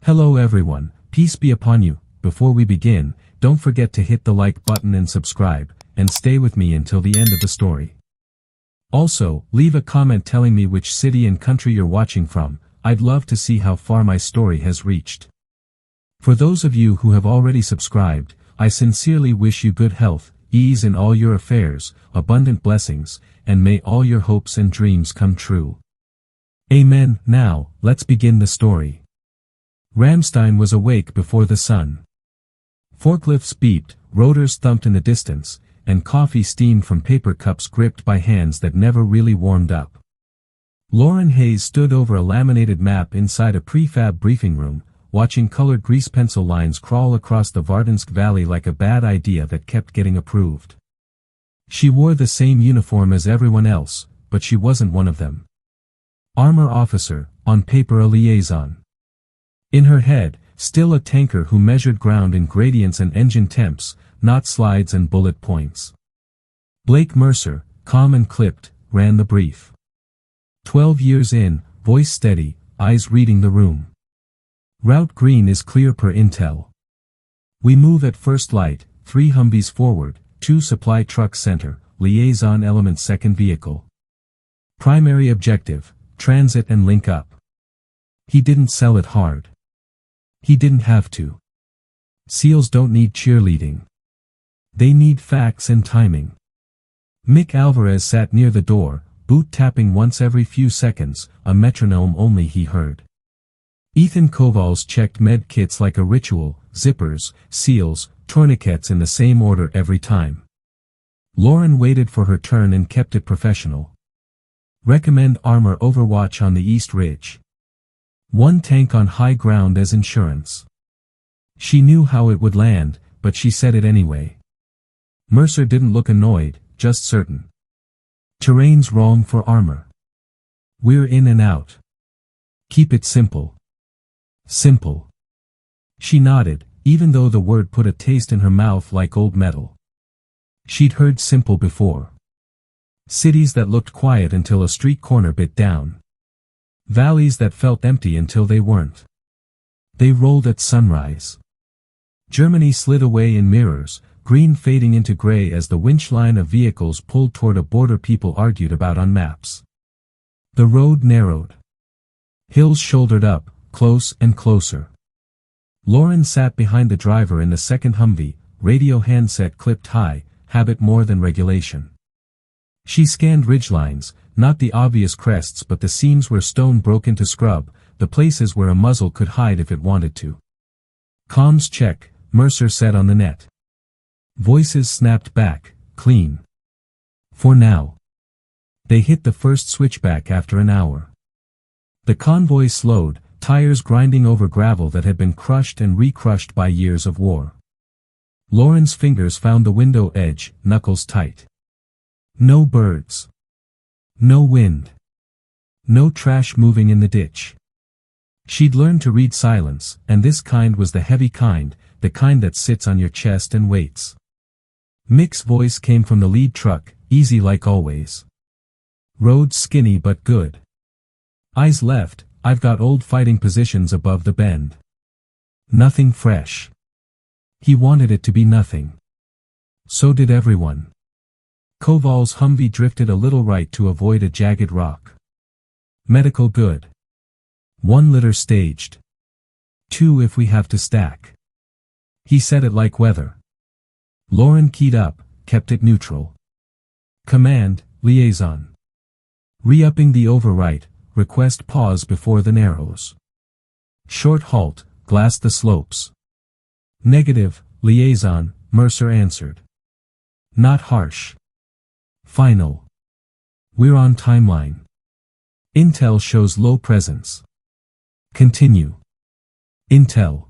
Hello everyone, peace be upon you. Before we begin, don't forget to hit the like button and subscribe, and stay with me until the end of the story. Also, leave a comment telling me which city and country you're watching from. I'd love to see how far my story has reached. For those of you who have already subscribed, I sincerely wish you good health, ease in all your affairs, abundant blessings, and may all your hopes and dreams come true. Amen. Now, let's begin the story. Ramstein was awake before the sun. Forklifts beeped, rotors thumped in the distance, and coffee steamed from paper cups gripped by hands that never really warmed up. Lauren Hayes stood over a laminated map inside a prefab briefing room, watching colored grease pencil lines crawl across the Vardansk Valley like a bad idea that kept getting approved. She wore the same uniform as everyone else, but she wasn't one of them. Armor officer, on paper a liaison. In her head, still a tanker who measured ground in gradients and engine temps, not slides and bullet points. Blake Mercer, calm and clipped, ran the brief. 12 years in, voice steady, eyes reading the room. Route green is clear per intel. We move at first light, 3 Humvees forward, 2 supply trucks center, liaison element second vehicle. Primary objective, transit and link up. He didn't sell it hard. He didn't have to. SEALs don't need cheerleading. They need facts and timing. Mick Alvarez sat near the door, boot tapping once every few seconds, a metronome only he heard. Ethan Koval's checked med kits like a ritual, zippers, seals, tourniquets in the same order every time. Lauren waited for her turn and kept it professional. Recommend armor overwatch on the East Ridge. 1 tank on high ground as insurance. She knew how it would land, but she said it anyway. Mercer didn't look annoyed, just certain. Terrain's wrong for armor. We're in and out. Keep it simple. Simple. She nodded, even though the word put a taste in her mouth like old metal. She'd heard simple before. Cities that looked quiet until a street corner bit down. Valleys that felt empty until they weren't. They rolled at sunrise. Germany slid away in mirrors, green fading into gray as the winch line of vehicles pulled toward a border people argued about on maps. The road narrowed. Hills shouldered up, close and closer. Lauren sat behind the driver in the second Humvee, radio handset clipped high, habit more than regulation. She scanned ridgelines, not the obvious crests but the seams where stone broke into scrub, the places where a muzzle could hide if it wanted to. Comms check, Mercer said on the net. Voices snapped back, clean. For now. They hit the first switchback after an hour. The convoy slowed, tires grinding over gravel that had been crushed and recrushed by years of war. Lauren's fingers found the window edge, knuckles tight. No birds. No wind. No trash moving in the ditch. She'd learned to read silence, and this kind was the heavy kind, the kind that sits on your chest and waits. Mick's voice came from the lead truck, easy like always. Road skinny but good. Eyes left, I've got old fighting positions above the bend. Nothing fresh. He wanted it to be nothing. So did everyone. Koval's Humvee drifted a little right to avoid a jagged rock. Medical good. 1 litter staged. 2 if we have to stack. He said it like weather. Lauren keyed up, kept it neutral. Command, liaison. Re-upping the overwrite, request pause before the narrows. Short halt, glass the slopes. Negative, liaison, Mercer answered. Not harsh. Final. We're on timeline. Intel shows low presence. Continue. Intel.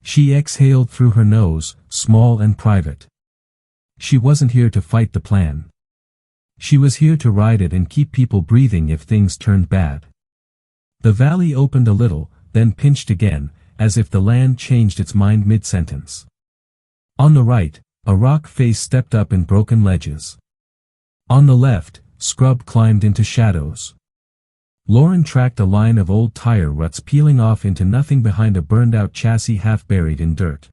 She exhaled through her nose, small and private. She wasn't here to fight the plan. She was here to ride it and keep people breathing if things turned bad. The valley opened a little, then pinched again, as if the land changed its mind mid-sentence. On the right, a rock face stepped up in broken ledges. On the left, scrub climbed into shadows. Lauren tracked a line of old tire ruts peeling off into nothing behind a burned-out chassis half buried in dirt.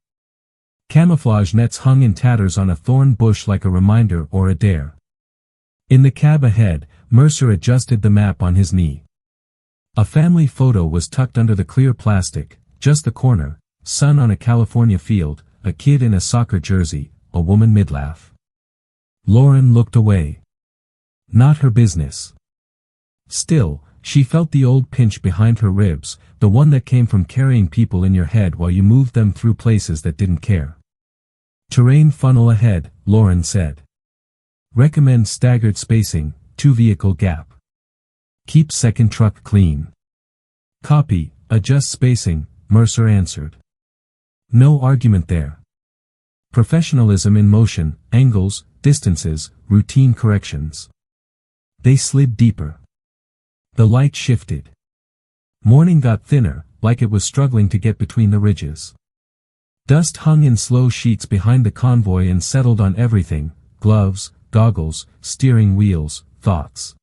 Camouflage nets hung in tatters on a thorn bush like a reminder or a dare. In the cab ahead, Mercer adjusted the map on his knee. A family photo was tucked under the clear plastic, just the corner, sun on a California field, a kid in a soccer jersey, a woman mid-laugh. Lauren looked away. Not her business. Still, she felt the old pinch behind her ribs, the one that came from carrying people in your head while you moved them through places that didn't care. Terrain funnel ahead, Lauren said. Recommend staggered spacing, 2-vehicle gap. Keep second truck clean. Copy, adjust spacing, Mercer answered. No argument there. Professionalism in motion, angles, distances, routine corrections. They slid deeper. The light shifted. Morning got thinner, like it was struggling to get between the ridges. Dust hung in slow sheets behind the convoy and settled on everything, gloves, goggles, steering wheels, thoughts.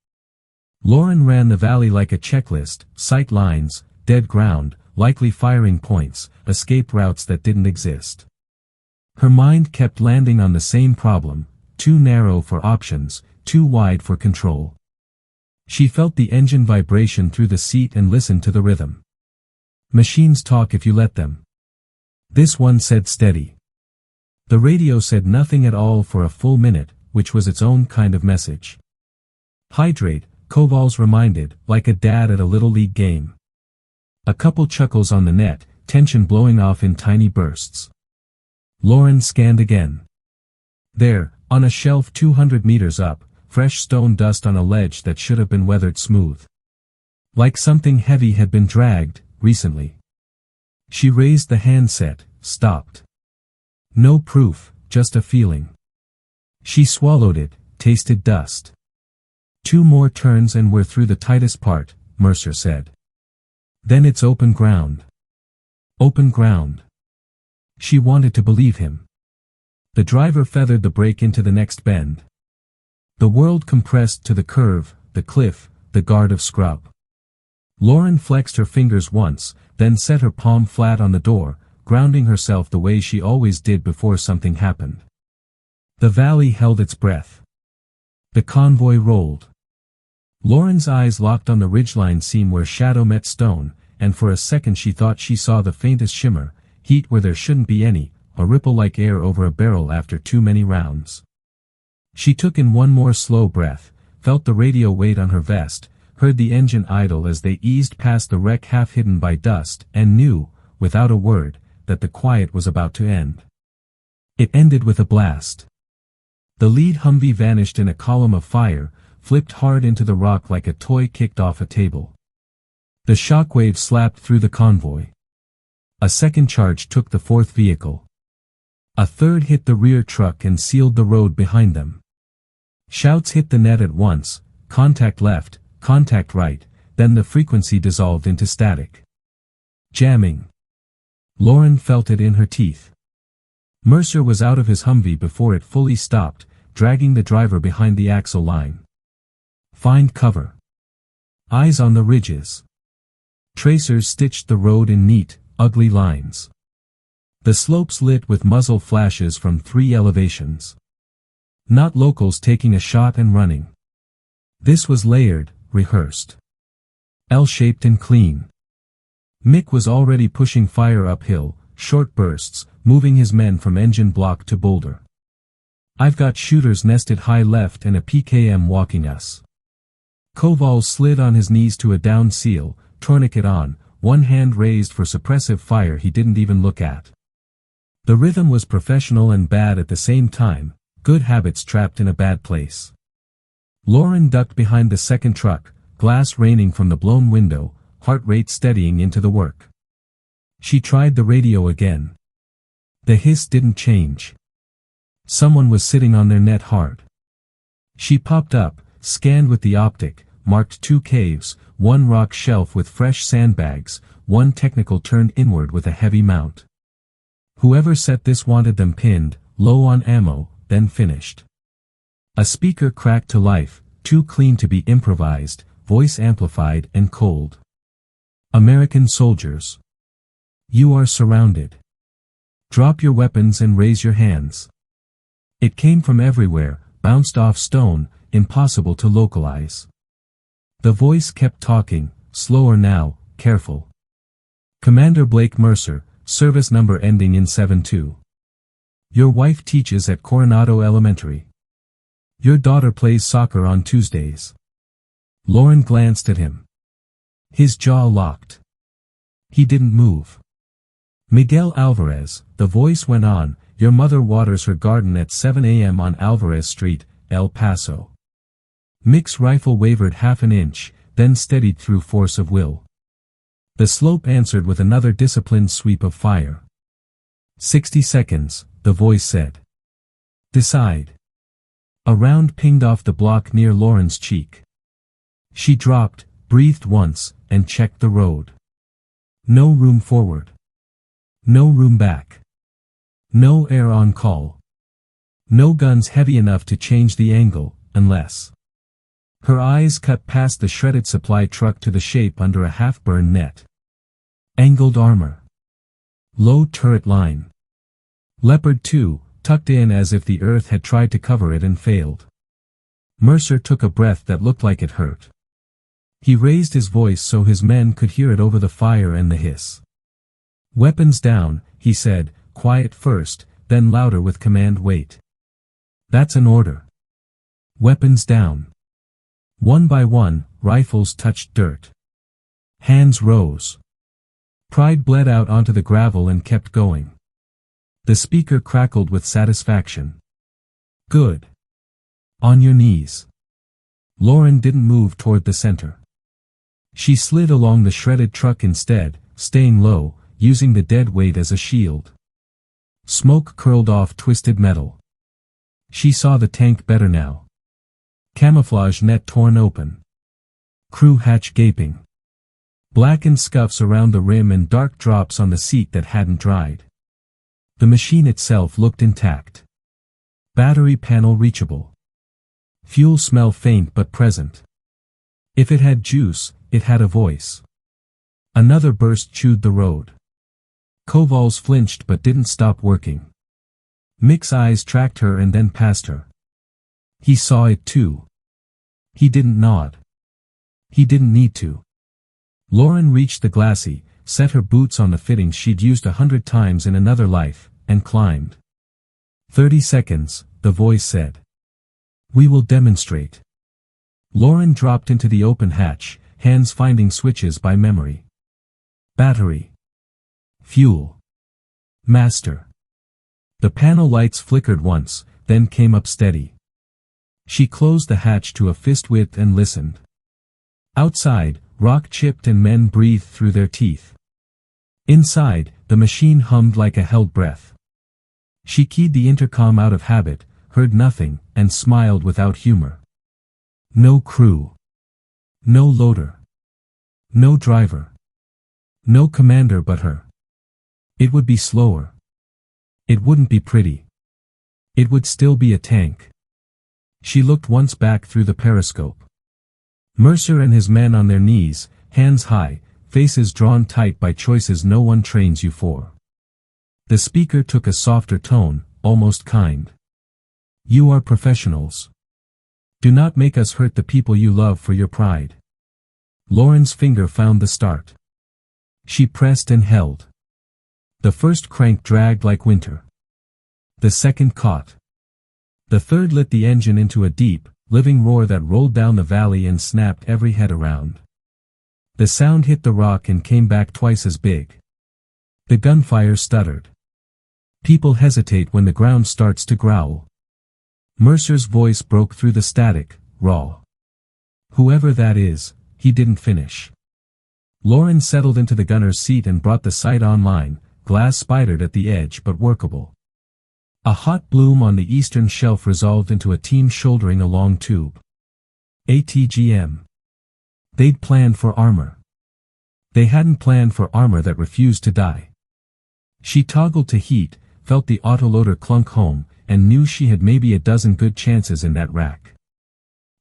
Lauren ran the valley like a checklist, sight lines, dead ground, likely firing points, escape routes that didn't exist. Her mind kept landing on the same problem, too narrow for options, too wide for control. She felt the engine vibration through the seat and listened to the rhythm. Machines talk if you let them. This one said steady. The radio said nothing at all for a full minute, which was its own kind of message. Hydrate, Koval's reminded, like a dad at a little league game. A couple chuckles on the net, tension blowing off in tiny bursts. Lauren scanned again. There, on a shelf 200 meters up, fresh stone dust on a ledge that should have been weathered smooth. Like something heavy had been dragged, recently. She raised the handset, stopped. No proof, just a feeling. She swallowed it, tasted dust. 2 more turns and we're through the tightest part, Mercer said. Then it's open ground. Open ground. She wanted to believe him. The driver feathered the brake into the next bend. The world compressed to the curve, the cliff, the guard of scrub. Lauren flexed her fingers once, then set her palm flat on the door, grounding herself the way she always did before something happened. The valley held its breath. The convoy rolled. Lauren's eyes locked on the ridgeline seam where shadow met stone, and for a second she thought she saw the faintest shimmer, heat where there shouldn't be any, a ripple like air over a barrel after too many rounds. She took in one more slow breath, felt the radio weight on her vest, heard the engine idle as they eased past the wreck half hidden by dust, and knew, without a word, that the quiet was about to end. It ended with a blast. The lead Humvee vanished in a column of fire, flipped hard into the rock like a toy kicked off a table. The shockwave slapped through the convoy. A second charge took the fourth vehicle. A third hit the rear truck and sealed the road behind them. Shouts hit the net at once, contact left, contact right, then the frequency dissolved into static. Jamming. Lauren felt it in her teeth. Mercer was out of his Humvee before it fully stopped, dragging the driver behind the axle line. Find cover. Eyes on the ridges. Tracers stitched the road in neat, ugly lines. The slopes lit with muzzle flashes from 3 elevations. Not locals taking a shot and running. This was layered, rehearsed. L-shaped and clean. Mick was already pushing fire uphill, short bursts, moving his men from engine block to boulder. I've got shooters nested high left and a PKM walking us. Koval slid on his knees to a down seal, tourniquet on, one hand raised for suppressive fire he didn't even look at. The rhythm was professional and bad at the same time, good habits trapped in a bad place. Lauren ducked behind the second truck, glass raining from the blown window, heart rate steadying into the work. She tried the radio again. The hiss didn't change. Someone was sitting on their net hard. She popped up, scanned with the optic, marked 2 caves, 1 rock shelf with fresh sandbags, 1 technical turned inward with a heavy mount. Whoever set this wanted them pinned, low on ammo, then finished. A speaker cracked to life, too clean to be improvised, voice amplified and cold. American soldiers. You are surrounded. Drop your weapons and raise your hands. It came from everywhere, bounced off stone, impossible to localize. The voice kept talking, slower now, careful. Commander Blake Mercer, service number ending in 72. Your wife teaches at Coronado Elementary. Your daughter plays soccer on Tuesdays. Lauren glanced at him. His jaw locked. He didn't move. Miguel Alvarez, the voice went on, your mother waters her garden at 7 a.m. on Alvarez Street, El Paso. Mick's rifle wavered half an inch, then steadied through force of will. The slope answered with another disciplined sweep of fire. 60 seconds, the voice said. Decide. A round pinged off the block near Lauren's cheek. She dropped, breathed once, and checked the road. No room forward. No room back. No air on call. No guns heavy enough to change the angle, unless. Her eyes cut past the shredded supply truck to the shape under a half-burned net. Angled armor. Low turret line. Leopard 2, tucked in as if the earth had tried to cover it and failed. Mercer took a breath that looked like it hurt. He raised his voice so his men could hear it over the fire and the hiss. Weapons down, he said, quiet first, then louder with command wait. That's an order. Weapons down. One by one, rifles touched dirt. Hands rose. Pride bled out onto the gravel and kept going. The speaker crackled with satisfaction. Good. On your knees. Lauren didn't move toward the center. She slid along the shredded truck instead, staying low, using the dead weight as a shield. Smoke curled off twisted metal. She saw the tank better now. Camouflage net torn open. Crew hatch gaping. Blackened scuffs around the rim and dark drops on the seat that hadn't dried. The machine itself looked intact. Battery panel reachable. Fuel smell faint but present. If it had juice, it had a voice. Another burst chewed the road. Koval's flinched but didn't stop working. Mick's eyes tracked her and then past her. He saw it too. He didn't nod. He didn't need to. Lauren reached the glacis, set her boots on the fittings she'd used 100 times in another life, and climbed. 30 seconds, the voice said. We will demonstrate. Lauren dropped into the open hatch, hands finding switches by memory. Battery. Fuel. Master. The panel lights flickered once, then came up steady. She closed the hatch to a fist width and listened. Outside, rock chipped and men breathed through their teeth. Inside, the machine hummed like a held breath. She keyed the intercom out of habit, heard nothing, and smiled without humor. No crew. No loader. No driver. No commander but her. It would be slower. It wouldn't be pretty. It would still be a tank. She looked once back through the periscope. Mercer and his men on their knees, hands high, faces drawn tight by choices no one trains you for. The speaker took a softer tone, almost kind. You are professionals. Do not make us hurt the people you love for your pride. Lauren's finger found the start. She pressed and held. The first crank dragged like winter. The second caught. The third lit the engine into a deep, living roar that rolled down the valley and snapped every head around. The sound hit the rock and came back twice as big. The gunfire stuttered. People hesitate when the ground starts to growl. Mercer's voice broke through the static, raw. Whoever that is, he didn't finish. Lauren settled into the gunner's seat and brought the sight online, glass spidered at the edge but workable. A hot bloom on the eastern shelf resolved into a team shouldering a long tube. ATGM. They'd planned for armor. They hadn't planned for armor that refused to die. She toggled to heat, felt the autoloader clunk home, and knew she had maybe a dozen good chances in that rack.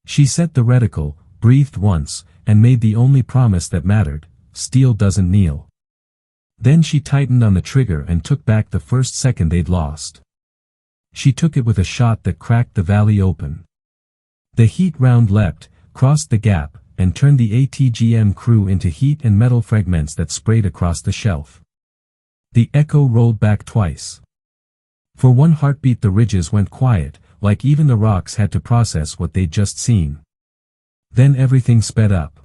She set the reticle, breathed once, and made the only promise that mattered: steel doesn't kneel. Then she tightened on the trigger and took back the first second they'd lost. She took it with a shot that cracked the valley open. The heat round leapt, crossed the gap, and turned the ATGM crew into heat and metal fragments that sprayed across the shelf. The echo rolled back twice. For one heartbeat the ridges went quiet, like even the rocks had to process what they'd just seen. Then everything sped up.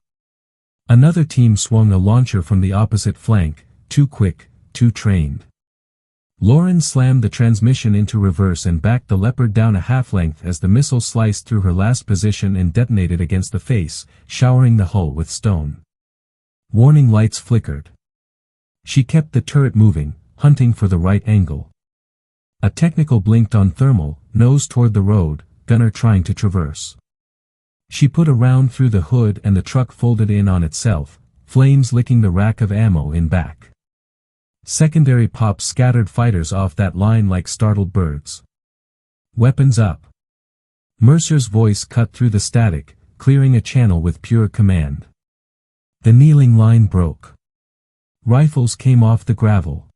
Another team swung a launcher from the opposite flank, too quick, too trained. Lauren slammed the transmission into reverse and backed the Leopard down a half-length as the missile sliced through her last position and detonated against the face, showering the hull with stone. Warning lights flickered. She kept the turret moving, hunting for the right angle. A technical blinked on thermal, nose toward the road, gunner trying to traverse. She put a round through the hood and the truck folded in on itself, flames licking the rack of ammo in back. Secondary pops scattered fighters off that line like startled birds. Weapons up. Mercer's voice cut through the static, clearing a channel with pure command. The kneeling line broke. Rifles came off the gravel.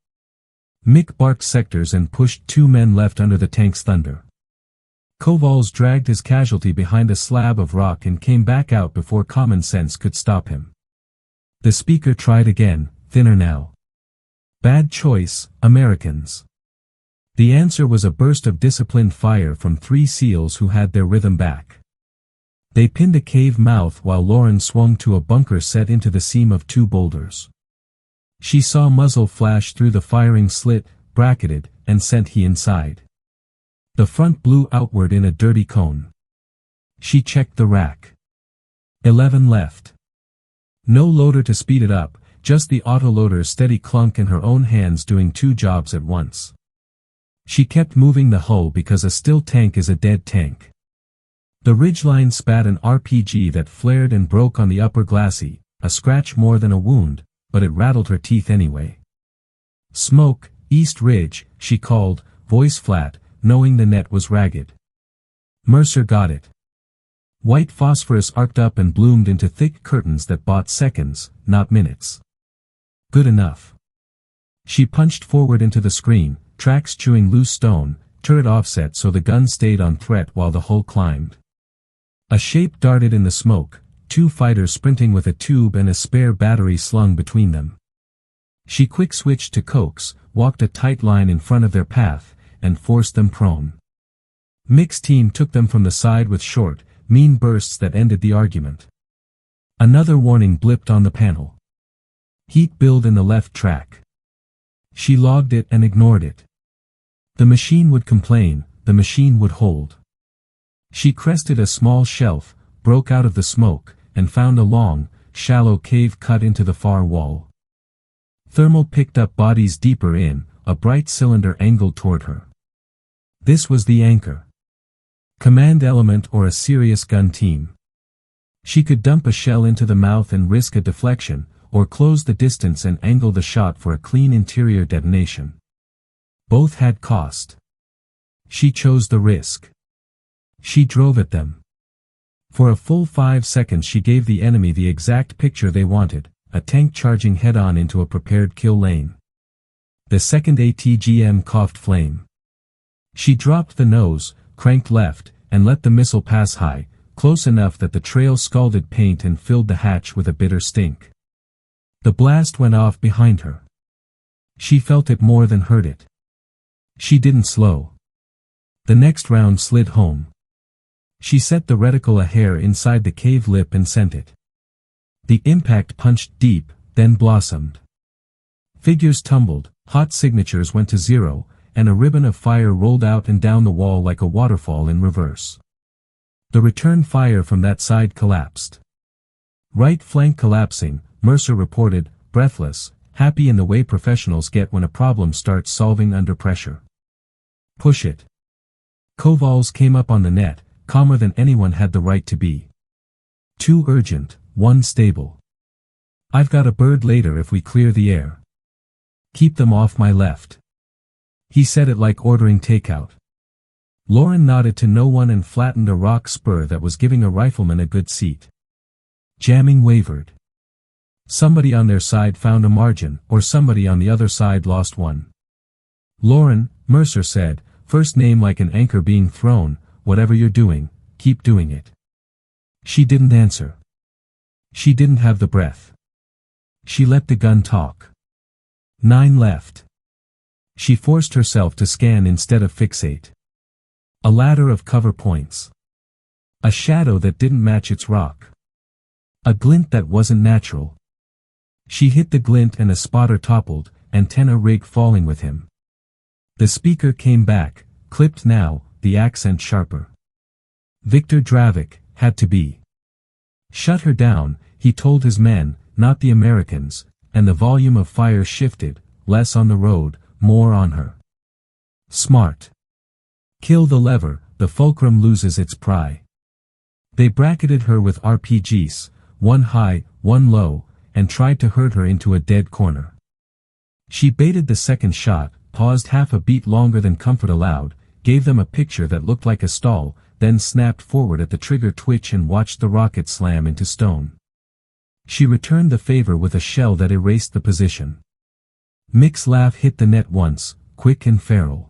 Mick barked sectors and pushed two men left under the tank's thunder. Koval's dragged his casualty behind a slab of rock and came back out before common sense could stop him. The speaker tried again, thinner now. Bad choice, Americans. The answer was a burst of disciplined fire from 3 SEALs who had their rhythm back. They pinned a cave mouth while Lauren swung to a bunker set into the seam of 2 boulders. She saw muzzle flash through the firing slit, bracketed, and sent he inside. The front blew outward in a dirty cone. She checked the rack. 11 left. No loader to speed it up, just the autoloader's steady clunk in her own hands doing 2 jobs at once. She kept moving the hull because a still tank is a dead tank. The ridgeline spat an RPG that flared and broke on the upper glacis, a scratch more than a wound, but it rattled her teeth anyway. Smoke, East Ridge, she called, voice flat, knowing the net was ragged. Mercer got it. White phosphorus arced up and bloomed into thick curtains that bought seconds, not minutes. Good enough. She punched forward into the screen, tracks chewing loose stone, turret offset so the gun stayed on threat while the hull climbed. A shape darted in the smoke, 2 fighters sprinting with a tube and a spare battery slung between them. She quick switched to coax, walked a tight line in front of their path, and forced them prone. Mick's team took them from the side with short, mean bursts that ended the argument. Another warning blipped on the panel. Heat build in the left track. She logged it and ignored it. The machine would complain, the machine would hold. She crested a small shelf, broke out of the smoke, and found a long, shallow cave cut into the far wall. Thermal picked up bodies deeper in, a bright cylinder angled toward her. This was the anchor. Command element or a serious gun team. She could dump a shell into the mouth and risk a deflection, or close the distance and angle the shot for a clean interior detonation. Both had cost. She chose the risk. She drove at them. For a full 5 seconds she gave the enemy the exact picture they wanted, a tank charging head-on into a prepared kill lane. The second ATGM coughed flame. She dropped the nose, cranked left, and let the missile pass high, close enough that the trail scalded paint and filled the hatch with a bitter stink. The blast went off behind her. She felt it more than heard it. She didn't slow. The next round slid home. She set the reticle a hair inside the cave lip and sent it. The impact punched deep, then blossomed. Figures tumbled, hot signatures went to 0, and a ribbon of fire rolled out and down the wall like a waterfall in reverse. The return fire from that side collapsed. Right flank collapsing, Mercer reported, breathless, happy in the way professionals get when a problem starts solving under pressure. Push it. Koval's came up on the net, calmer than anyone had the right to be. 2 urgent, 1 stable. I've got a bird later if we clear the air. Keep them off my left. He said it like ordering takeout. Lauren nodded to no one and flattened a rock spur that was giving a rifleman a good seat. Jamming wavered. Somebody on their side found a margin, or somebody on the other side lost one. Lauren, Mercer said, first name like an anchor being thrown, whatever you're doing, keep doing it. She didn't answer. She didn't have the breath. She let the gun talk. 9 left. She forced herself to scan instead of fixate. A ladder of cover points. A shadow that didn't match its rock. A glint that wasn't natural. She hit the glint and a spotter toppled, antenna rig falling with him. The speaker came back, clipped now, the accent sharper. Viktor Dravik, had to be. Shut her down, he told his men, not the Americans, and the volume of fire shifted, less on the road, more on her. Smart. Kill the lever, the fulcrum loses its pry. They bracketed her with RPGs, one high, one low, and tried to herd her into a dead corner. She baited the second shot, paused half a beat longer than comfort allowed, gave them a picture that looked like a stall, then snapped forward at the trigger twitch and watched the rocket slam into stone. She returned the favor with a shell that erased the position. Mick's laugh hit the net once, quick and feral.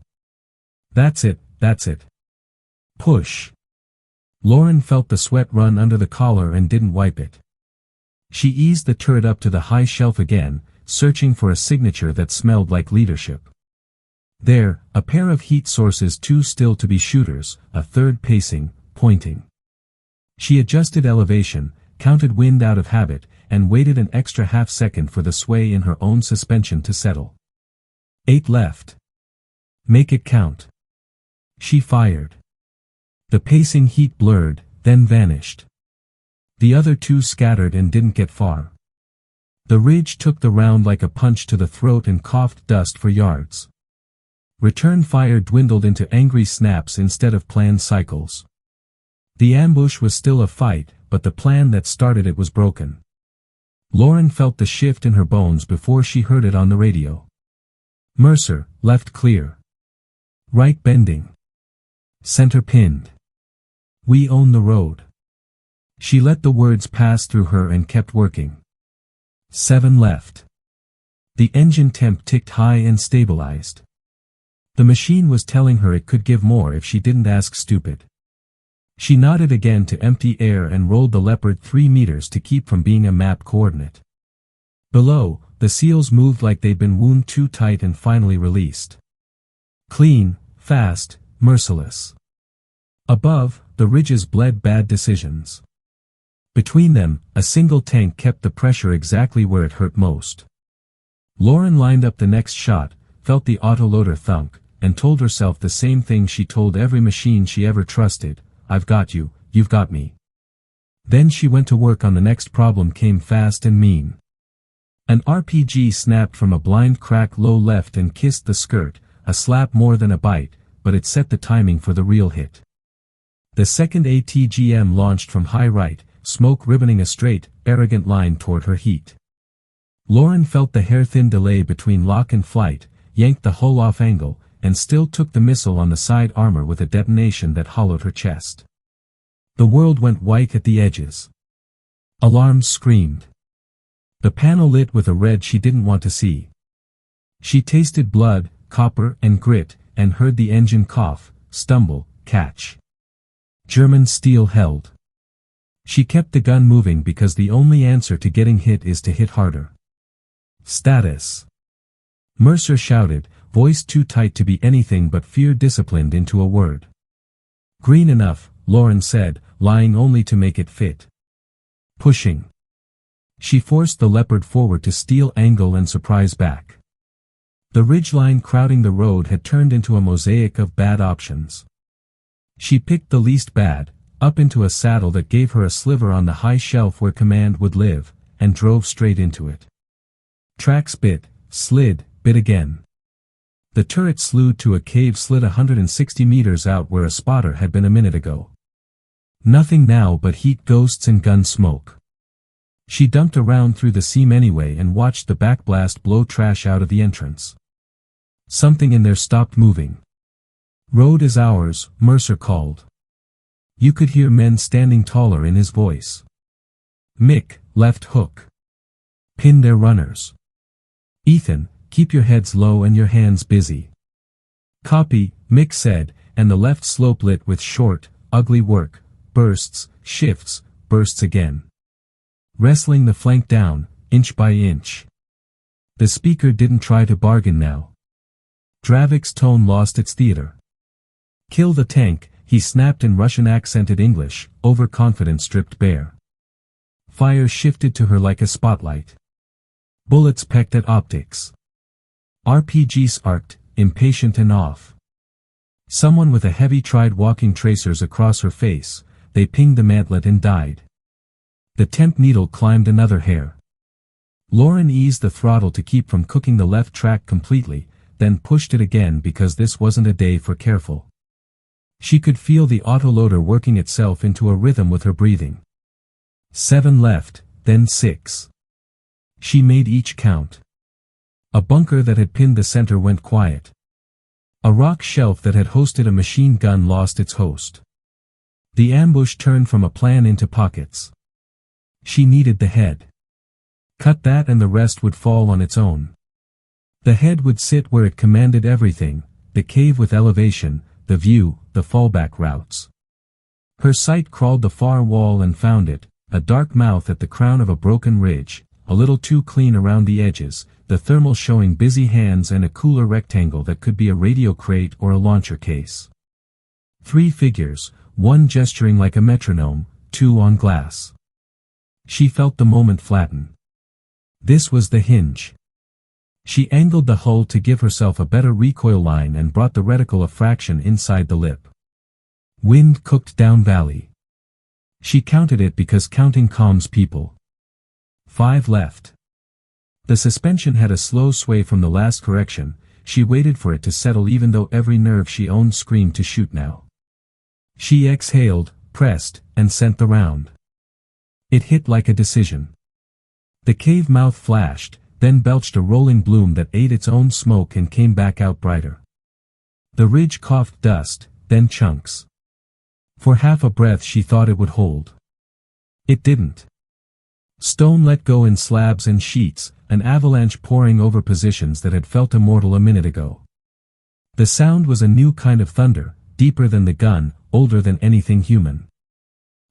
That's it, that's it. Push. Lauren felt the sweat run under the collar and didn't wipe it. She eased the turret up to the high shelf again, searching for a signature that smelled like leadership. There, a pair of heat sources, 2 still to be shooters, a third pacing, pointing. She adjusted elevation, counted wind out of habit, and waited an extra half-second for the sway in her own suspension to settle. 8 left. Make it count. She fired. The pacing heat blurred, then vanished. The other 2 scattered and didn't get far. The ridge took the round like a punch to the throat and coughed dust for yards. Return fire dwindled into angry snaps instead of planned cycles. The ambush was still a fight, but the plan that started it was broken. Lauren felt the shift in her bones before she heard it on the radio. Mercer, left clear. Right bending. Center pinned. We own the road. She let the words pass through her and kept working. 7 left. The engine temp ticked high and stabilized. The machine was telling her it could give more if she didn't ask stupid. She nodded again to empty air and rolled the Leopard 3 meters to keep from being a map coordinate. Below, the seals moved like they'd been wound too tight and finally released. Clean, fast, merciless. Above, the ridges bled bad decisions. Between them, a single tank kept the pressure exactly where it hurt most. Lauren lined up the next shot, felt the autoloader thunk, and told herself the same thing she told every machine she ever trusted: I've got you, you've got me. Then she went to work on the next problem. Came fast and mean. An RPG snapped from a blind crack low left and kissed the skirt, a slap more than a bite, but it set the timing for the real hit. The second ATGM launched from high right, smoke ribboning a straight, arrogant line toward her heat. Lauren felt the hair-thin delay between lock and flight, yanked the hull off angle, and still took the missile on the side armor with a detonation that hollowed her chest. The world went white at the edges. Alarms screamed. The panel lit with a red she didn't want to see. She tasted blood, copper, and grit, and heard the engine cough, stumble, catch. German steel held. She kept the gun moving because the only answer to getting hit is to hit harder. Status. Mercer shouted, voice too tight to be anything but fear disciplined into a word. Green enough, Lauren said, lying only to make it fit. Pushing. She forced the Leopard forward to steal angle and surprise back. The ridgeline crowding the road had turned into a mosaic of bad options. She picked the least bad, up into a saddle that gave her a sliver on the high shelf where command would live, and drove straight into it. Tracks bit, slid, bit again. The turret slewed to a cave slid 160 meters out where a spotter had been a minute ago. Nothing now but heat ghosts and gun smoke. She dumped around through the seam anyway and watched the backblast blow trash out of the entrance. Something in there stopped moving. Road is ours, Mercer called. You could hear men standing taller in his voice. Mick, left hook. Pin their runners. Ethan, keep your heads low and your hands busy. Copy, Mick said, and the left slope lit with short, ugly work, bursts, shifts, bursts again. Wrestling the flank down, inch by inch. The speaker didn't try to bargain now. Dravik's tone lost its theater. Kill the tank, he snapped in Russian-accented English, overconfident stripped bare. Fire shifted to her like a spotlight. Bullets pecked at optics. RPGs arced, impatient and off. Someone with a heavy tried walking tracers across her face, they pinged the mantlet and died. The temp needle climbed another hair. Lauren eased the throttle to keep from cooking the left track completely, then pushed it again because this wasn't a day for careful. She could feel the autoloader working itself into a rhythm with her breathing. 7 left, then 6. She made each count. A bunker that had pinned the center went quiet. A rock shelf that had hosted a machine gun lost its host. The ambush turned from a plan into pockets. She needed the head. Cut that and the rest would fall on its own. The head would sit where it commanded everything, the cave with elevation, the view, the fallback routes. Her sight crawled the far wall and found it, a dark mouth at the crown of a broken ridge, a little too clean around the edges, the thermal showing busy hands and a cooler rectangle that could be a radio crate or a launcher case. 3 figures, one gesturing like a metronome, 2 on glass. She felt the moment flatten. This was the hinge. She angled the hull to give herself a better recoil line and brought the reticle a fraction inside the lip. Wind cooked down valley. She counted it because counting calms people. 5 left. The suspension had a slow sway from the last correction. She waited for it to settle even though every nerve she owned screamed to shoot now. She exhaled, pressed, and sent the round. It hit like a decision. The cave mouth flashed, then belched a rolling bloom that ate its own smoke and came back out brighter. The ridge coughed dust, then chunks. For half a breath she thought it would hold. It didn't. Stone let go in slabs and sheets, an avalanche pouring over positions that had felt immortal a minute ago. The sound was a new kind of thunder, deeper than the gun, older than anything human.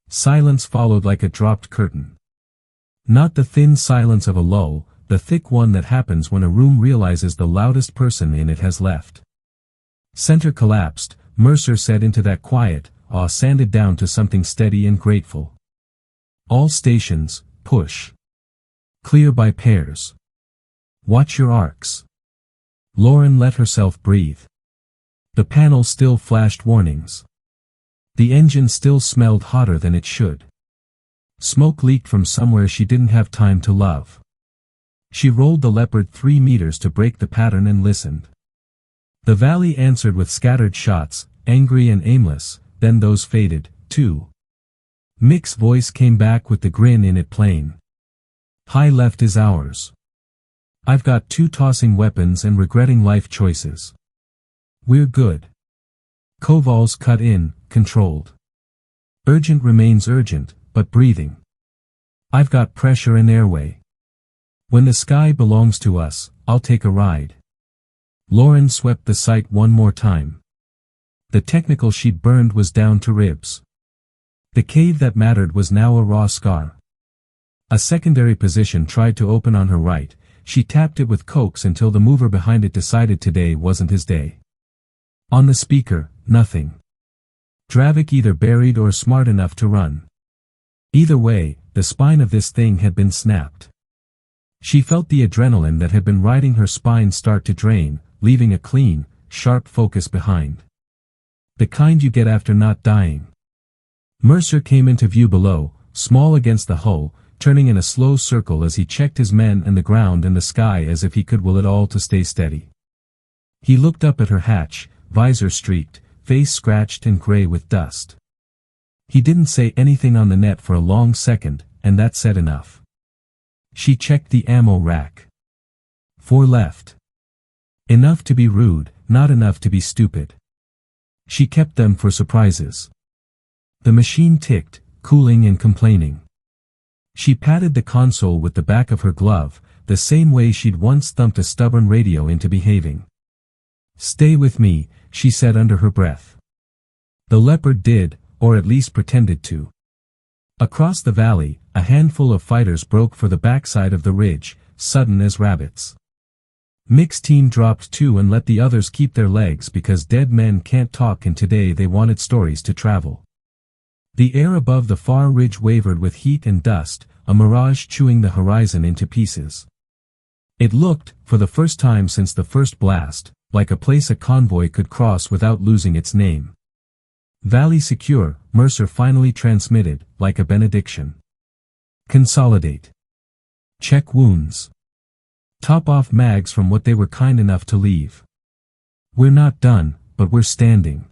Silence followed like a dropped curtain. Not the thin silence of a lull, the thick one that happens when a room realizes the loudest person in it has left. Center collapsed, Mercer said into that quiet, awe sanded down to something steady and grateful. All stations, push. Clear by pairs. Watch your arcs. Lauren let herself breathe. The panel still flashed warnings. The engine still smelled hotter than it should. Smoke leaked from somewhere she didn't have time to love. She rolled the Leopard 3 meters to break the pattern and listened. The valley answered with scattered shots, angry and aimless, then those faded, too. Mick's voice came back with the grin in it plain. High left is ours. I've got 2 tossing weapons and regretting life choices. We're good. Koval's cut in, controlled. Urgent remains urgent, but breathing. I've got pressure and airway. When the sky belongs to us, I'll take a ride. Lauren swept the sight one more time. The technical she'd burned was down to ribs. The cave that mattered was now a raw scar. A secondary position tried to open on her right. She tapped it with cokes until the mover behind it decided today wasn't his day. On the speaker, nothing. Dravik either buried or smart enough to run. Either way, the spine of this thing had been snapped. She felt the adrenaline that had been riding her spine start to drain, leaving a clean, sharp focus behind. The kind you get after not dying. Mercer came into view below, small against the hull, turning in a slow circle as he checked his men and the ground and the sky as if he could will it all to stay steady. He looked up at her hatch, visor streaked, face scratched and gray with dust. He didn't say anything on the net for a long second, and that said enough. She checked the ammo rack. 4 left. Enough to be rude, not enough to be stupid. She kept them for surprises. The machine ticked, cooling and complaining. She patted the console with the back of her glove, the same way she'd once thumped a stubborn radio into behaving. "Stay with me," she said under her breath. The leopard did, or at least pretended to. Across the valley, a handful of fighters broke for the backside of the ridge, sudden as rabbits. Mick's team dropped too and let the others keep their legs because dead men can't talk, and today they wanted stories to travel. The air above the far ridge wavered with heat and dust, a mirage chewing the horizon into pieces. It looked, for the first time since the first blast, like a place a convoy could cross without losing its name. "Valley secure," Mercer finally transmitted, like a benediction. "Consolidate. Check wounds. Top off mags from what they were kind enough to leave. We're not done, but we're standing."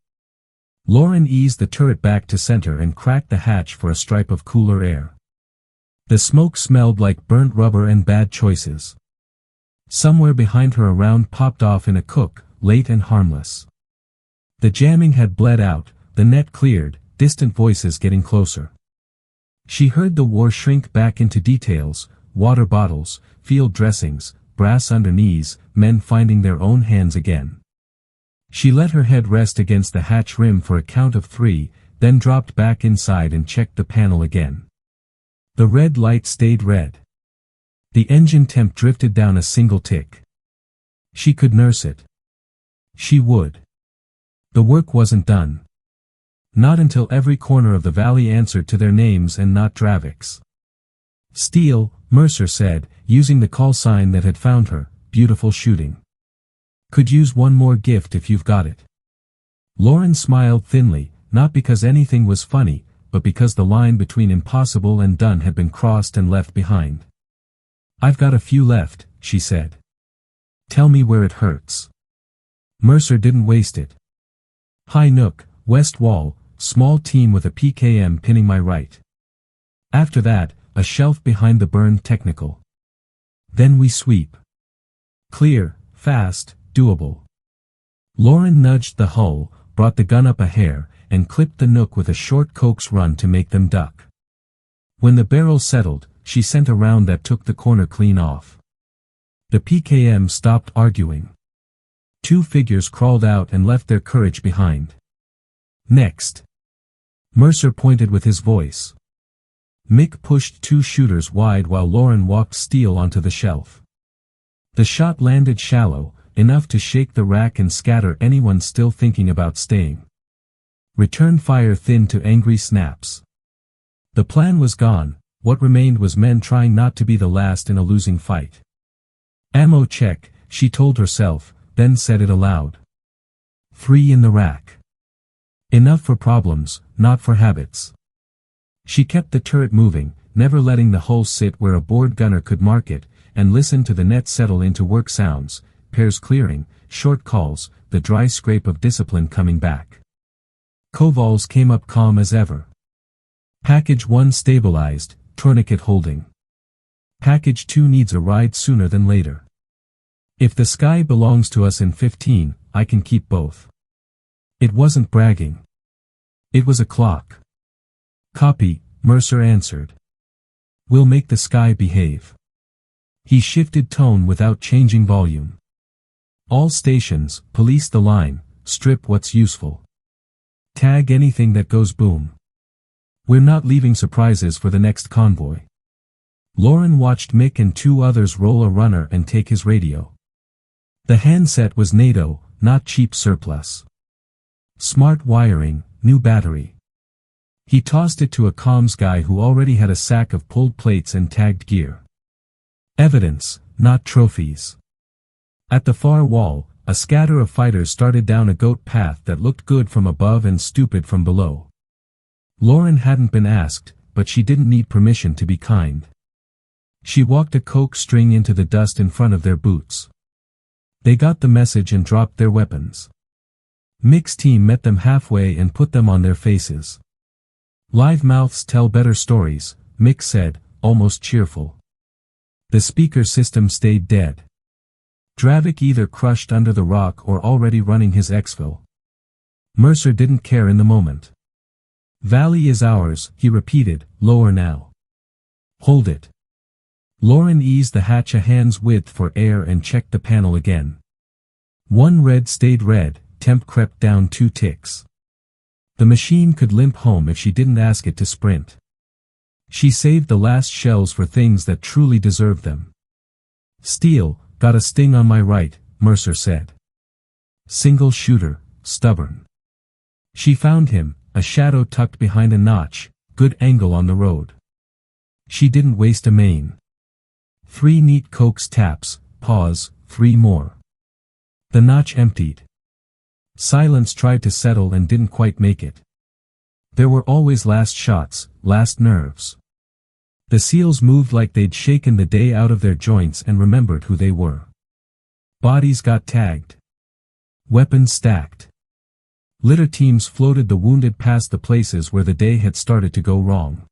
Lauren eased the turret back to center and cracked the hatch for a stripe of cooler air. The smoke smelled like burnt rubber and bad choices. Somewhere behind her a round popped off in a cook, late and harmless. The jamming had bled out, the net cleared, distant voices getting closer. She heard the war shrink back into details, water bottles, field dressings, brass underknees, men finding their own hands again. She let her head rest against the hatch rim for a count of 3, then dropped back inside and checked the panel again. The red light stayed red. The engine temp drifted down a single tick. She could nurse it. She would. The work wasn't done. Not until every corner of the valley answered to their names and not Dravik's. "Steele," Mercer said, using the call sign that had found her, "beautiful shooting. Could use one more gift if you've got it." Lauren smiled thinly, not because anything was funny, but because the line between impossible and done had been crossed and left behind. "I've got a few left," she said. "Tell me where it hurts." Mercer didn't waste it. "High nook, west wall, small team with a PKM pinning my right. After that, a shelf behind the burned technical. Then we sweep. Clear, fast, doable." Lauren nudged the hull, brought the gun up a hair, and clipped the nook with a short coax run to make them duck. When the barrel settled, she sent a round that took the corner clean off. The PKM stopped arguing. 2 figures crawled out and left their courage behind. "Next." Mercer pointed with his voice. Mick pushed 2 shooters wide while Lauren walked Steele onto the shelf. The shot landed shallow, enough to shake the rack and scatter anyone still thinking about staying. Return fire thinned to angry snaps. The plan was gone, what remained was men trying not to be the last in a losing fight. "Ammo check," she told herself, then said it aloud. 3 in the rack. Enough for problems, not for habits. She kept the turret moving, never letting the hull sit where a bored gunner could mark it, and listened to the net settle into work sounds, pairs clearing, short calls, the dry scrape of discipline coming back. Koval's came up calm as ever. "Package 1 stabilized, tourniquet holding. Package 2 needs a ride sooner than later. If the sky belongs to us in 15, I can keep both." It wasn't bragging. It was a clock. "Copy," Mercer answered. "We'll make the sky behave." He shifted tone without changing volume. "All stations, police the line, strip what's useful. Tag anything that goes boom. We're not leaving surprises for the next convoy." Lauren watched Mick and 2 others roll a runner and take his radio. The handset was NATO, not cheap surplus. Smart wiring, new battery. He tossed it to a comms guy who already had a sack of pulled plates and tagged gear. Evidence, not trophies. At the far wall, a scatter of fighters started down a goat path that looked good from above and stupid from below. Lauren hadn't been asked, but she didn't need permission to be kind. She walked a coke string into the dust in front of their boots. They got the message and dropped their weapons. Mick's team met them halfway and put them on their faces. "Live mouths tell better stories," Mick said, almost cheerful. The speaker system stayed dead. Dravik either crushed under the rock or already running his exfil. Mercer didn't care in the moment. "Valley is ours," he repeated, lower now. Hold it. Lauren eased the hatch a hand's width for air and checked the panel again. One red stayed red, temp crept down 2 ticks. The machine could limp home if she didn't ask it to sprint. She saved the last shells for things that truly deserved them. Steel, got a sting on my right, Mercer said. Single shooter, stubborn. She found him, a shadow tucked behind a notch, good angle on the road. She didn't waste a main. 3 neat coax taps, pause, 3 more. The notch emptied. Silence tried to settle and didn't quite make it. There were always last shots, last nerves. The SEALs moved like they'd shaken the day out of their joints and remembered who they were. Bodies got tagged. Weapons stacked. Litter teams floated the wounded past the places where the day had started to go wrong.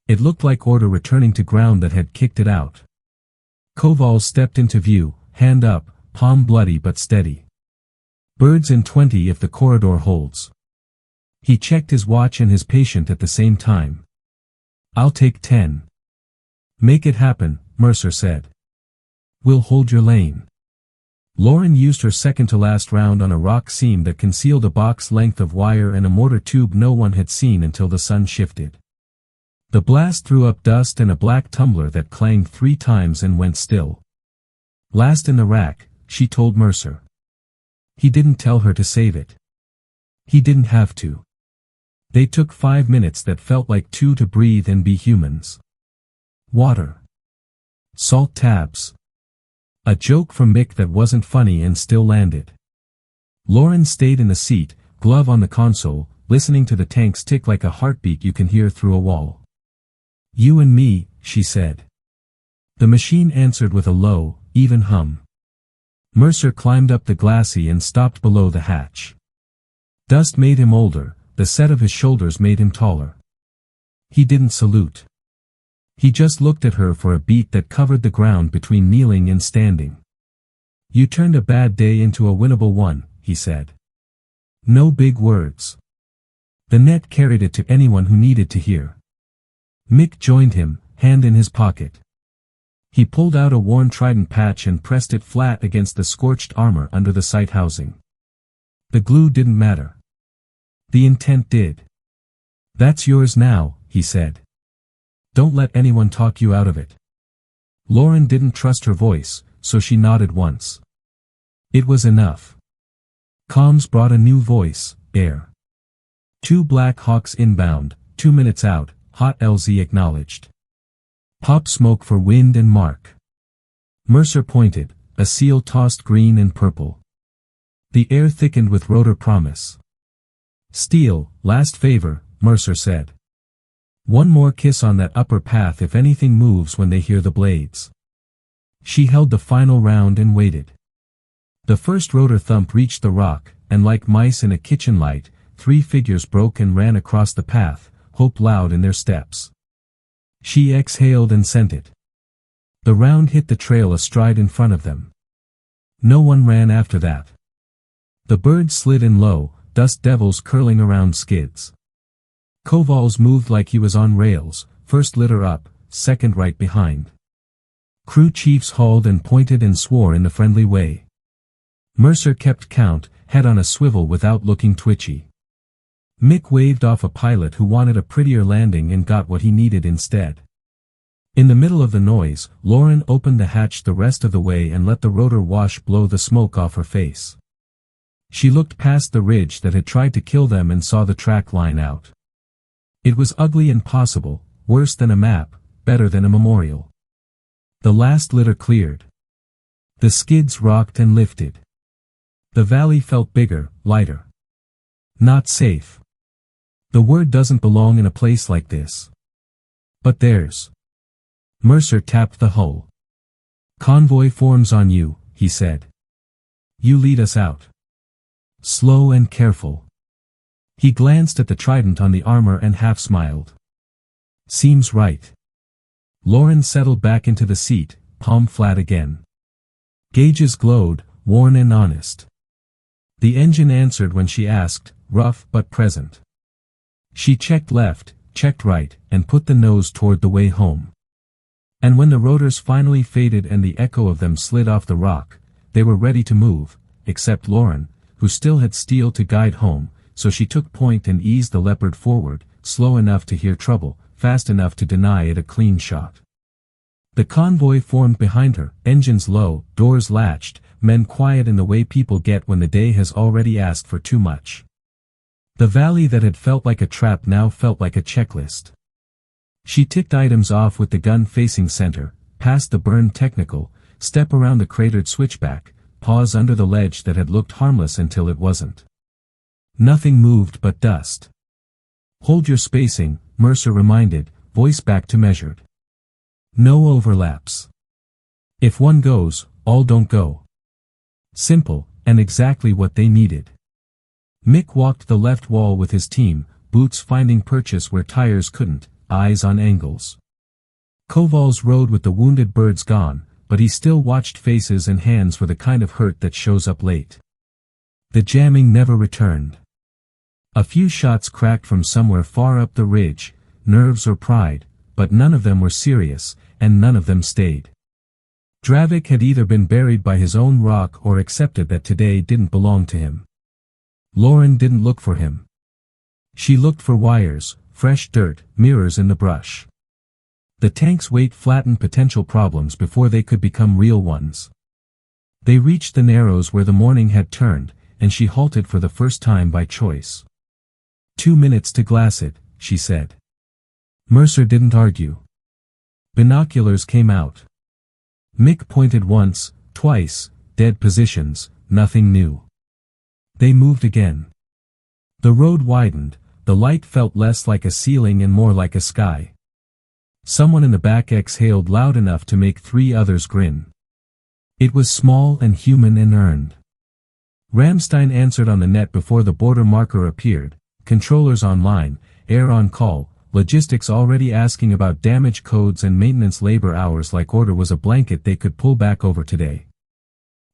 It looked like order returning to ground that had kicked it out. Koval stepped into view, hand up, palm bloody but steady. Birds in 20 if the corridor holds. He checked his watch and his patient at the same time. I'll take 10. Make it happen, Mercer said. We'll hold your lane. Lauren used her second-to-last round on a rock seam that concealed a box length of wire and a mortar tube no one had seen until the sun shifted. The blast threw up dust and a black tumbler that clanged 3 times and went still. Last in the rack, she told Mercer. He didn't tell her to save it. He didn't have to. They took 5 minutes that felt like 2 to breathe and be humans. Water. Salt tabs. A joke from Mick that wasn't funny and still landed. Lauren stayed in the seat, glove on the console, listening to the tanks tick like a heartbeat you can hear through a wall. You and me, she said. The machine answered with a low, even hum. Mercer climbed up the glacis and stopped below the hatch. Dust made him older, the set of his shoulders made him taller. He didn't salute. He just looked at her for a beat that covered the ground between kneeling and standing. You turned a bad day into a winnable one, he said. No big words. The net carried it to anyone who needed to hear. Mick joined him, hand in his pocket. He pulled out a worn trident patch and pressed it flat against the scorched armor under the sight housing. The glue didn't matter. The intent did. That's yours now, he said. Don't let anyone talk you out of it. Lauren didn't trust her voice, so she nodded once. It was enough. Comms brought a new voice, air. 2 Black Hawks inbound, 2 minutes out, hot LZ acknowledged. Pop smoke for Wind and Mark. Mercer pointed, a seal tossed green and purple. The air thickened with rotor promise. Steel, last favor, Mercer said. One more kiss on that upper path if anything moves when they hear the blades. She held the final round and waited. The first rotor thump reached the rock, and like mice in a kitchen light, 3 figures broke and ran across the path, hope loud in their steps. She exhaled and sent it. The round hit the trail astride in front of them. No one ran after that. The bird slid in low, dust devils curling around skids. Koval's moved like he was on rails, first litter up, second right behind. Crew chiefs hauled and pointed and swore in the friendly way. Mercer kept count, head on a swivel without looking twitchy. Mick waved off a pilot who wanted a prettier landing and got what he needed instead. In the middle of the noise, Lauren opened the hatch the rest of the way and let the rotor wash blow the smoke off her face. She looked past the ridge that had tried to kill them and saw the track line out. It was ugly and possible, worse than a map, better than a memorial. The last litter cleared. The skids rocked and lifted. The valley felt bigger, lighter. Not safe. The word doesn't belong in a place like this. But theirs. Mercer tapped the hull. Convoy forms on you, he said. You lead us out. Slow and careful. He glanced at the trident on the armor and half smiled. Seems right. Lauren settled back into the seat, palm flat again. Gauges glowed, worn and honest. The engine answered when she asked, rough but present. She checked left, checked right, and put the nose toward the way home. And when the rotors finally faded and the echo of them slid off the rock, they were ready to move, except Lauren, who still had steel to guide home, so she took point and eased the Leopard forward, slow enough to hear trouble, fast enough to deny it a clean shot. The convoy formed behind her, engines low, doors latched, men quiet in the way people get when the day has already asked for too much. The valley that had felt like a trap now felt like a checklist. She ticked items off with the gun facing center, past the burned technical, step around the cratered switchback, pause under the ledge that had looked harmless until it wasn't. Nothing moved but dust. Hold your spacing, Mercer reminded, voice back to measured. No overlaps. If one goes, all don't go. Simple, and exactly what they needed. Mick walked the left wall with his team, boots finding purchase where tires couldn't, eyes on angles. Koval's rode with the wounded birds gone, but he still watched faces and hands for the kind of hurt that shows up late. The jamming never returned. A few shots cracked from somewhere far up the ridge, nerves or pride, but none of them were serious, and none of them stayed. Dravik had either been buried by his own rock or accepted that today didn't belong to him. Lauren didn't look for him. She looked for wires, fresh dirt, mirrors in the brush. The tank's weight flattened potential problems before they could become real ones. They reached the narrows where the morning had turned, and she halted for the first time by choice. 2 minutes to glass it, she said. Mercer didn't argue. Binoculars came out. Mick pointed once, twice, dead positions, nothing new. They moved again. The road widened, the light felt less like a ceiling and more like a sky. Someone in the back exhaled loud enough to make 3 others grin. It was small and human and earned. Ramstein answered on the net before the border marker appeared, controllers online, air on call, logistics already asking about damage codes and maintenance labor hours like order was a blanket they could pull back over today.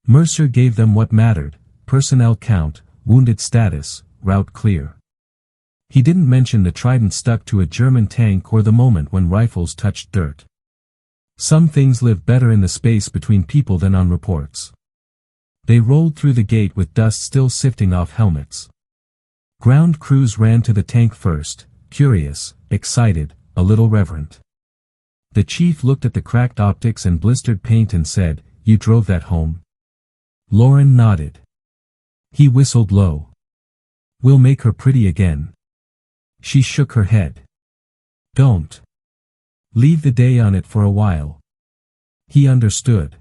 Mercer gave them what mattered, personnel count, wounded status, route clear. He didn't mention the trident stuck to a German tank or the moment when rifles touched dirt. Some things live better in the space between people than on reports. They rolled through the gate with dust still sifting off helmets. Ground crews ran to the tank first, curious, excited, a little reverent. The chief looked at the cracked optics and blistered paint and said, "You drove that home?" Lauren nodded. He whistled low. "We'll make her pretty again." She shook her head. "Don't. Leave the day on it for a while." He understood.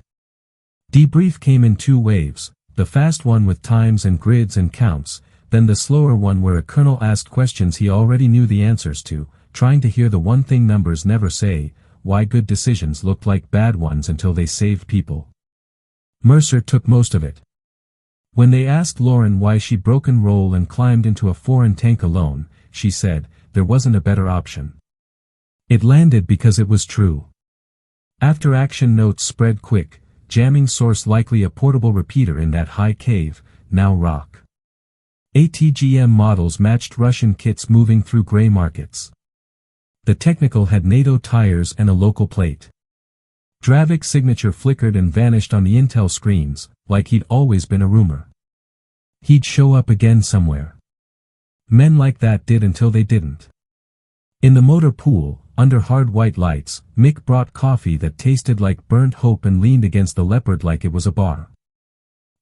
Debrief came in 2 waves, the fast one with times and grids and counts, then the slower one where a colonel asked questions he already knew the answers to, trying to hear the one thing numbers never say, why good decisions looked like bad ones until they saved people. Mercer took most of it. When they asked Lauren why she broke and roll and climbed into a foreign tank alone, she said, there wasn't a better option. It landed because it was true. After action notes spread quick, jamming source likely a portable repeater in that high cave, now rock. ATGM models matched Russian kits moving through gray markets. The technical had NATO tires and a local plate. Dravik's signature flickered and vanished on the intel screens, like he'd always been a rumor. He'd show up again somewhere. Men like that did until they didn't. In the motor pool, under hard white lights, Mick brought coffee that tasted like burnt hope and leaned against the Leopard like it was a bar.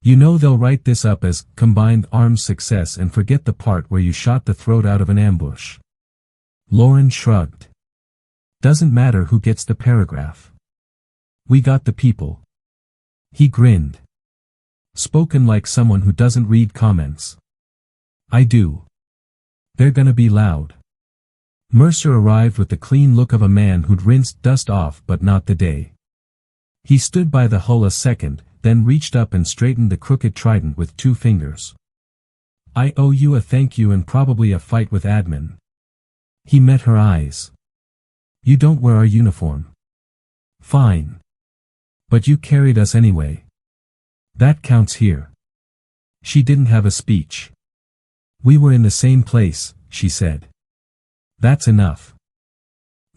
You know they'll write this up as combined arms success and forget the part where you shot the throat out of an ambush. Lauren shrugged. Doesn't matter who gets the paragraph. We got the people. He grinned. Spoken like someone who doesn't read comments. I do. They're gonna be loud. Mercer arrived with the clean look of a man who'd rinsed dust off but not the day. He stood by the hull a second, then reached up and straightened the crooked trident with 2 fingers. I owe you a thank you and probably a fight with admin. He met her eyes. You don't wear our uniform. Fine. But you carried us anyway. That counts here. She didn't have a speech. We were in the same place, she said. That's enough.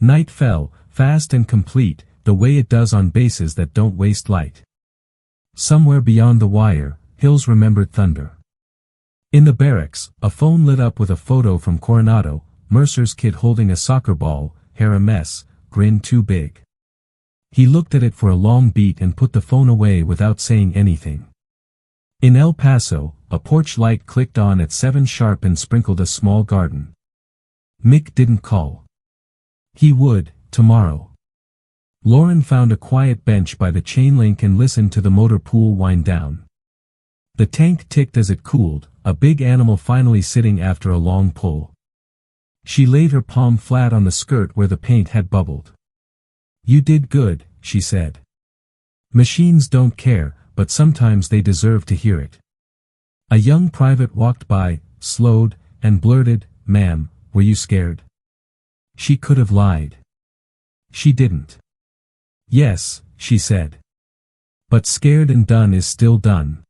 Night fell, fast and complete, the way it does on bases that don't waste light. Somewhere beyond the wire, Hills remembered thunder. In the barracks, a phone lit up with a photo from Coronado, Mercer's kid holding a soccer ball, hair a mess, grin too big. He looked at it for a long beat and put the phone away without saying anything. In El Paso, a porch light clicked on at 7 sharp and sprinkled a small garden. Mick didn't call. He would, tomorrow. Lauren found a quiet bench by the chain link and listened to the motor pool wind down. The tank ticked as it cooled, a big animal finally sitting after a long pull. She laid her palm flat on the skirt where the paint had bubbled. "You did good," she said. Machines don't care, but sometimes they deserve to hear it. A young private walked by, slowed, and blurted, "Ma'am, were you scared?" She could have lied. She didn't. "Yes," she said. "But scared and done is still done."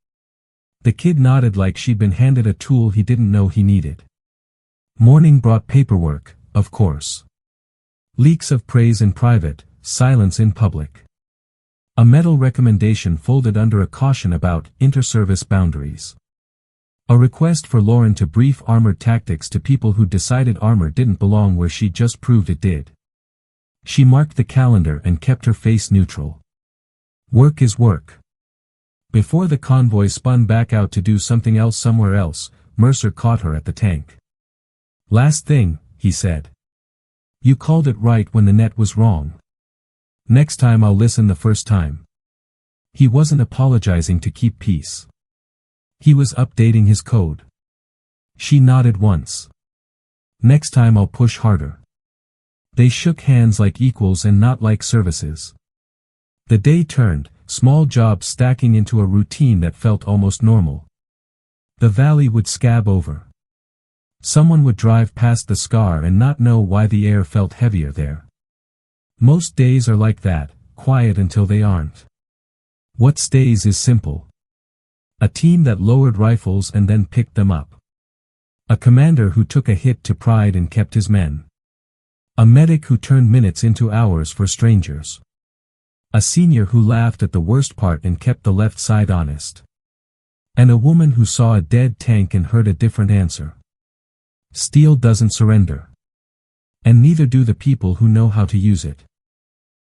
The kid nodded like she'd been handed a tool he didn't know he needed. Morning brought paperwork, of course. Leaks of praise in private, silence in public. A medal recommendation folded under a caution about inter-service boundaries. A request for Lauren to brief armored tactics to people who decided armor didn't belong where she just proved it did. She marked the calendar and kept her face neutral. Work is work. Before the convoy spun back out to do something else somewhere else, Mercer caught her at the tank. "Last thing," he said. "You called it right when the net was wrong. Next time I'll listen the first time." He wasn't apologizing to keep peace. He was updating his code. She nodded once. "Next time I'll push harder." They shook hands like equals and not like services. The day turned, small jobs stacking into a routine that felt almost normal. The valley would scab over. Someone would drive past the scar and not know why the air felt heavier there. Most days are like that, quiet until they aren't. What stays is simple. A team that lowered rifles and then picked them up. A commander who took a hit to pride and kept his men. A medic who turned minutes into hours for strangers. A senior who laughed at the worst part and kept the left side honest. And a woman who saw a dead tank and heard a different answer. Steel doesn't surrender. And neither do the people who know how to use it.